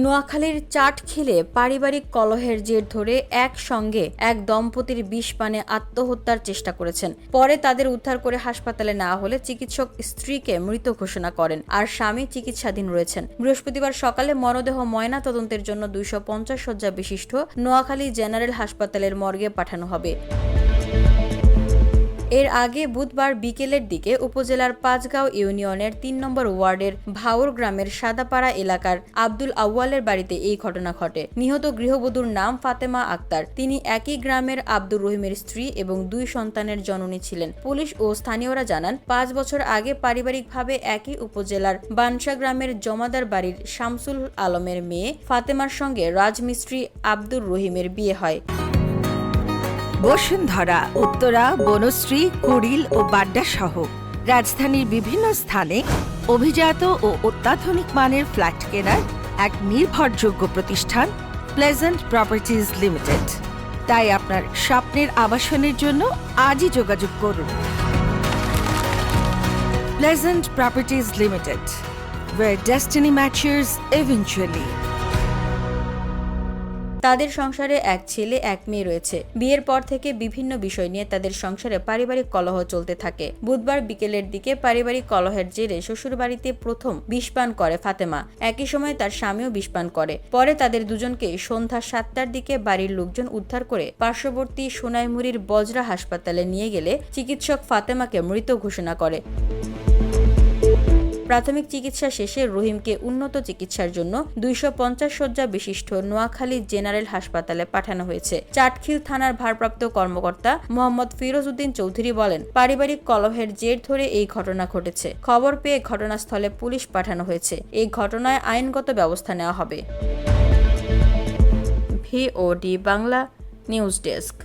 নোয়াখালীর চাটখিলে পারিবারিক কলহের জের ধরে একসঙ্গে এক দম্পতির বিষ পানে আত্মহত্যার চেষ্টা করেছেন। পরে তাদের উদ্ধার করে হাসপাতালে নেওয়া হলে চিকিৎসক স্ত্রীকে মৃত ঘোষণা করেন, আর স্বামী চিকিৎসাধীন রয়েছেন। বৃহস্পতিবার সকালে মরদেহ ময়না তদন্তের জন্য 250 শয্যা বিশিষ্ট নোয়াখালী জেনারেল হাসপাতালের মর্গে পাঠানো হবে। এর আগে বুধবার বিকেলের দিকে উপজেলার পাঁচগাঁও ইউনিয়নের ৩ নম্বর ওয়ার্ডের ভাউর গ্রামের সাদাপাড়া এলাকার আব্দুল আউয়ালের বাড়িতে এই ঘটনা ঘটে। নিহত গৃহবধূর নাম ফাতেমা আক্তার। তিনি একই গ্রামের আব্দুর রহিমের স্ত্রী এবং 2 সন্তানের জননী ছিলেন। পুলিশ ও স্থানীয়রা জানান, 5 বছর আগে পারিবারিকভাবে একই উপজেলার বানসা গ্রামের জমাদার বাড়ির শামসুল আলমের মেয়ে ফাতেমার সঙ্গে রাজমিস্ত্রি আব্দুর রহিমের বিয়ে হয়। বসুন্ধরা, উত্তরা, বনশ্রী, কুড়িল ও বাড্ডা সহ রাজধানীর বিভিন্ন স্থানে অভিজাত ও অত্যাধুনিক মানের ফ্ল্যাট কেনার এক নির্ভরযোগ্য প্রতিষ্ঠান প্লেজেন্ট প্রপার্টিজ লিমিটেড। তাই আপনার স্বপ্নের আবাসনের জন্য আজই যোগাযোগ করুন। Pleasant properties limited, where destiny matches eventually. তাদের সংসারে এক ছেলে এক মেয়ে রয়েছে। বিয়ের পর থেকে বিভিন্ন বিষয় নিয়ে তাদের সংসারে পারিবারিক কলহ চলতে থাকে। বুধবার বিকেলের দিকে পারিবারিক কলহের জেরে শ্বশুরবাড়িতে প্রথম বিষপান করে ফাতেমা। একই সময় তার স্বামীও বিষপান করে। পরে তাদের দুজনকে সন্ধ্যা 7টার দিকে বাড়ির লোকজন উদ্ধার করে পার্শ্ববর্তী সোনাইমুড়ির বজরা হাসপাতালে নিয়ে গেলে চিকিৎসক ফাতেমাকে মৃত ঘোষণা করে। প্রাথমিক চিকিৎসা শেষে রহিমকে উন্নত চিকিৎসার জন্য 250 শয্যা বিশিষ্ট নোয়াখালী জেনারেল হাসপাতালে পাঠানো হয়েছে। চাটখিল থানার ভারপ্রাপ্ত কর্মকর্তা মোহাম্মদ ফিরোজ উদ্দিন চৌধুরী বলেন, পারিবারিক কলহের জের ধরে এই ঘটনা ঘটেছে। খবর পেয়ে ঘটনাস্থলে পুলিশ পাঠানো হয়েছে। এই ঘটনায় আইনগত ব্যবস্থা নেওয়া হবে। VOD Bangla news desk.